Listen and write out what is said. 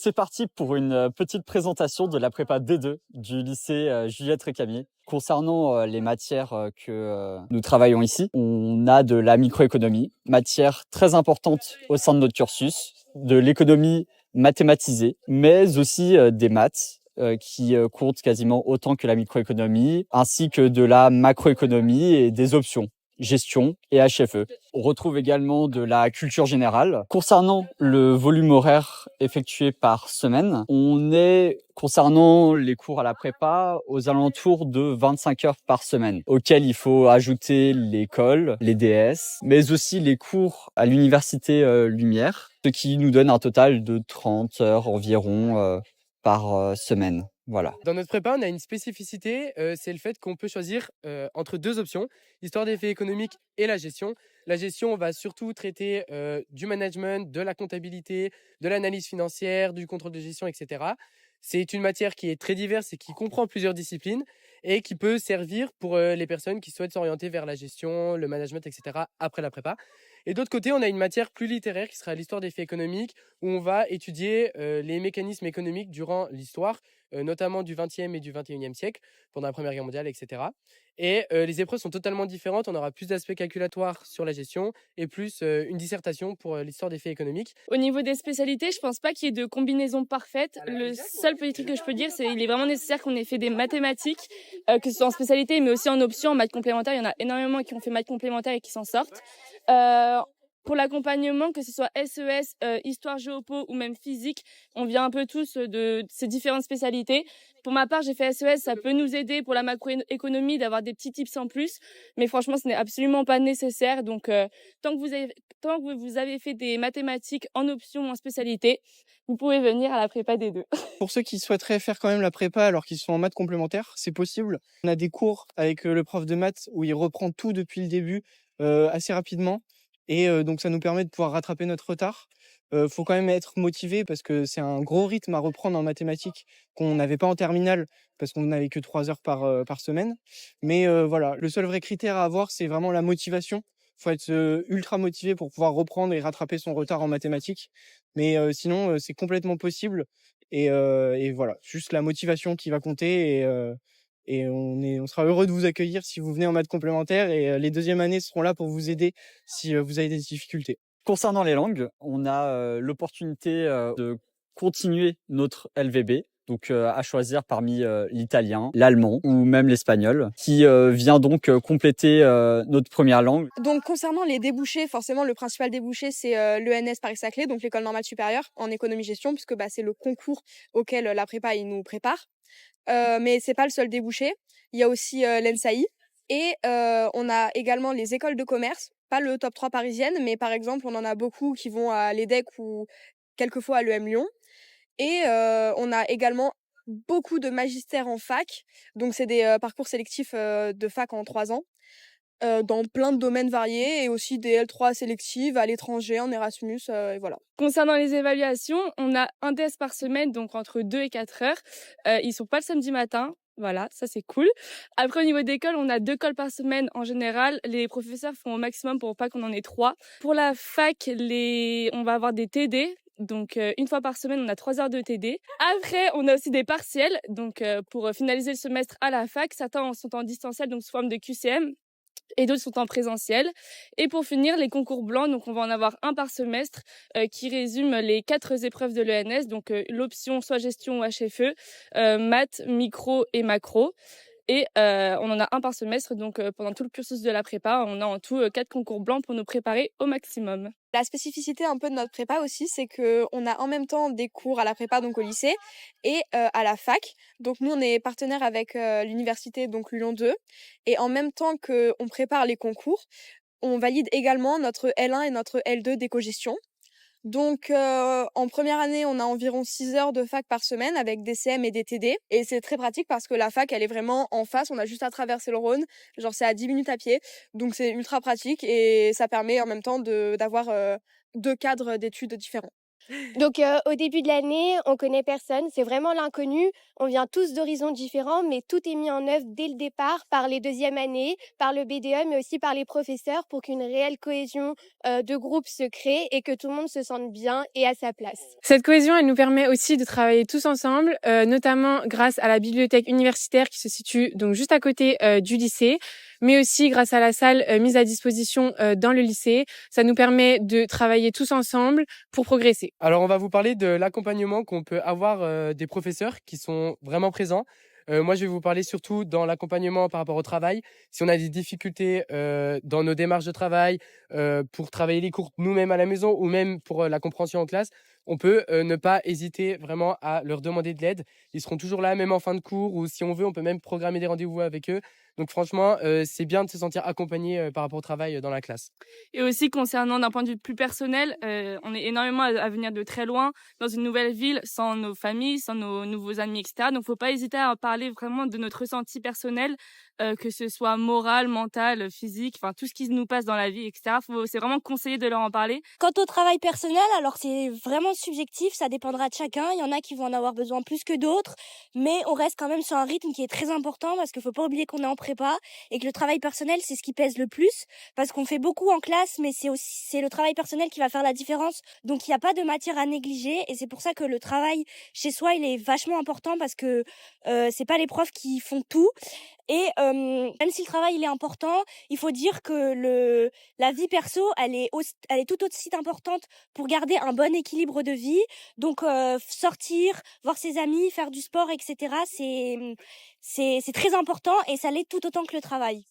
C'est parti pour une petite présentation de la prépa D2 du lycée Juliette Récamier. Concernant les matières que nous travaillons ici, on a de la microéconomie, matière très importante au sein de notre cursus, de l'économie mathématisée, mais aussi des maths qui comptent quasiment autant que la microéconomie, ainsi que de la macroéconomie et des options. Gestion et HFE. On retrouve également de la culture générale. Concernant le volume horaire effectué par semaine, on est, concernant les cours à la prépa, aux alentours de 25 heures par semaine, auxquelles il faut ajouter l'école, les DS, mais aussi les cours à l'université Lumière, ce qui nous donne un total de 30 heures environ par semaine. Voilà. Dans notre prépa, on a une spécificité, c'est le fait qu'on peut choisir entre deux options, histoire des faits économiques et la gestion. La gestion, on va surtout traiter du management, de la comptabilité, de l'analyse financière, du contrôle de gestion, etc. C'est une matière qui est très diverse et qui comprend plusieurs disciplines et qui peut servir pour les personnes qui souhaitent s'orienter vers la gestion, le management, etc. après la prépa. Et d'autre côté, on a une matière plus littéraire qui sera l'histoire des faits économiques, où on va étudier les mécanismes économiques durant l'histoire, notamment du XXe et du XXIe siècle, pendant la Première Guerre mondiale, etc. Et les épreuves sont totalement différentes. On aura plus d'aspects calculatoires sur la gestion et plus une dissertation pour l'histoire des faits économiques. Au niveau des spécialités, je pense pas qu'il y ait de combinaison parfaite. Le seul petit truc que je peux dire, c'est qu'il est vraiment nécessaire qu'on ait fait des mathématiques, que ce soit en spécialité, mais aussi en option, en maths complémentaire. Il y en a énormément qui ont fait maths complémentaire et qui s'en sortent. Pour l'accompagnement, que ce soit SES, histoire géopo ou même physique, on vient un peu tous de ces différentes spécialités. Pour ma part, j'ai fait SES, ça peut nous aider pour la macroéconomie d'avoir des petits tips en plus, mais franchement, ce n'est absolument pas nécessaire. Donc, tant que vous avez fait des mathématiques en option ou en spécialité, vous pouvez venir à la prépa des deux. Pour ceux qui souhaiteraient faire quand même la prépa alors qu'ils sont en maths complémentaires, c'est possible. On a des cours avec le prof de maths où il reprend tout depuis le début assez rapidement. Et donc ça nous permet de pouvoir rattraper notre retard. Faut quand même être motivé parce que c'est un gros rythme à reprendre en mathématiques qu'on n'avait pas en terminale parce qu'on n'avait que 3 heures par semaine. Mais voilà, le seul vrai critère à avoir, c'est vraiment la motivation. Faut être ultra motivé pour pouvoir reprendre et rattraper son retard en mathématiques. Mais sinon, c'est complètement possible. Et voilà, juste la motivation qui va compter. Et on sera heureux de vous accueillir si vous venez en maths complémentaires. Et les deuxièmes années seront là pour vous aider si vous avez des difficultés. Concernant les langues, on a l'opportunité de continuer notre LVB, donc à choisir parmi l'italien, l'allemand ou même l'espagnol, qui vient donc compléter notre première langue. Donc concernant les débouchés, forcément le principal débouché c'est l'ENS Paris-Saclay, donc l'école normale supérieure en économie-gestion, puisque c'est le concours auquel la prépa il nous prépare. Mais c'est pas le seul débouché, il y a aussi l'ENSAI et on a également les écoles de commerce, pas le top 3 parisienne, mais par exemple on en a beaucoup qui vont à l'EDEC ou quelquefois à l'EM Lyon. Et on a également beaucoup de magistères en fac, donc c'est des parcours sélectifs de fac en 3 ans, dans plein de domaines variés et aussi des L3 sélectives à l'étranger, en Erasmus, et voilà. Concernant les évaluations, on a un test par semaine, donc entre 2 et 4 heures. Ils sont pas le samedi matin. Voilà, ça c'est cool. Après, au niveau d'école, on a 2 calls par semaine en général. Les professeurs font au maximum pour pas qu'on en ait 3. Pour la fac, on va avoir des TD. Donc, une fois par semaine, on a 3 heures de TD. Après, on a aussi des partiels. Donc, pour finaliser le semestre à la fac, certains sont en distanciel, donc sous forme de QCM. Et d'autres sont en présentiel. Et pour finir, les concours blancs, donc on va en avoir un par semestre qui résume les 4 épreuves de l'ENS, donc l'option soit gestion ou HFE, maths, micro et macro. Et on en a un par semestre, donc pendant tout le cursus de la prépa, on a en tout 4 concours blancs pour nous préparer au maximum. La spécificité un peu de notre prépa aussi, c'est que on a en même temps des cours à la prépa, donc au lycée, et à la fac. Donc nous, on est partenaire avec l'université, donc Lyon 2. Et en même temps qu'on prépare les concours, on valide également notre L1 et notre L2 d'éco-gestion. Donc en première année, on a environ 6 heures de fac par semaine avec des CM et des TD. Et c'est très pratique parce que la fac, elle est vraiment en face. On a juste à traverser le Rhône. Genre, c'est à 10 minutes à pied. Donc c'est ultra pratique et ça permet en même temps d'avoir 2 cadres d'études différents. Donc, au début de l'année, on connaît personne, c'est vraiment l'inconnu. On vient tous d'horizons différents, mais tout est mis en œuvre dès le départ par les deuxièmes années, par le BDE, mais aussi par les professeurs pour qu'une réelle cohésion de groupe se crée et que tout le monde se sente bien et à sa place. Cette cohésion, elle nous permet aussi de travailler tous ensemble, notamment grâce à la bibliothèque universitaire qui se situe donc juste à côté du lycée, mais aussi grâce à la salle mise à disposition dans le lycée. Ça nous permet de travailler tous ensemble pour progresser. Alors, on va vous parler de l'accompagnement qu'on peut avoir des professeurs qui sont vraiment présents. Moi, je vais vous parler surtout dans l'accompagnement par rapport au travail. Si on a des difficultés dans nos démarches de travail, pour travailler les cours nous-mêmes à la maison ou même pour la compréhension en classe, on peut ne pas hésiter vraiment à leur demander de l'aide. Ils seront toujours là, même en fin de cours, ou si on veut, on peut même programmer des rendez-vous avec eux. Donc franchement, c'est bien de se sentir accompagné par rapport au travail dans la classe. Et aussi concernant d'un point de vue plus personnel, on est énormément à venir de très loin dans une nouvelle ville sans nos familles, sans nos nouveaux amis, etc. Donc faut pas hésiter à parler vraiment de notre ressenti personnel, que ce soit moral, mental, physique, enfin tout ce qui nous passe dans la vie, etc. C'est vraiment conseillé de leur en parler. Quant au travail personnel, alors c'est vraiment subjectif, ça dépendra de chacun. Il y en a qui vont en avoir besoin plus que d'autres, mais on reste quand même sur un rythme qui est très important parce qu'il faut pas oublier qu'on est en prépa et que le travail personnel, c'est ce qui pèse le plus parce qu'on fait beaucoup en classe, mais c'est le travail personnel qui va faire la différence. Donc il n'y a pas de matière à négliger et c'est pour ça que le travail chez soi, il est vachement important parce que c'est pas les profs qui font tout. Et même si le travail il est important, il faut dire que la vie perso, elle est tout aussi importante pour garder un bon équilibre de vie. Donc sortir, voir ses amis, faire du sport, etc. C'est très important et ça l'est tout autant que le travail.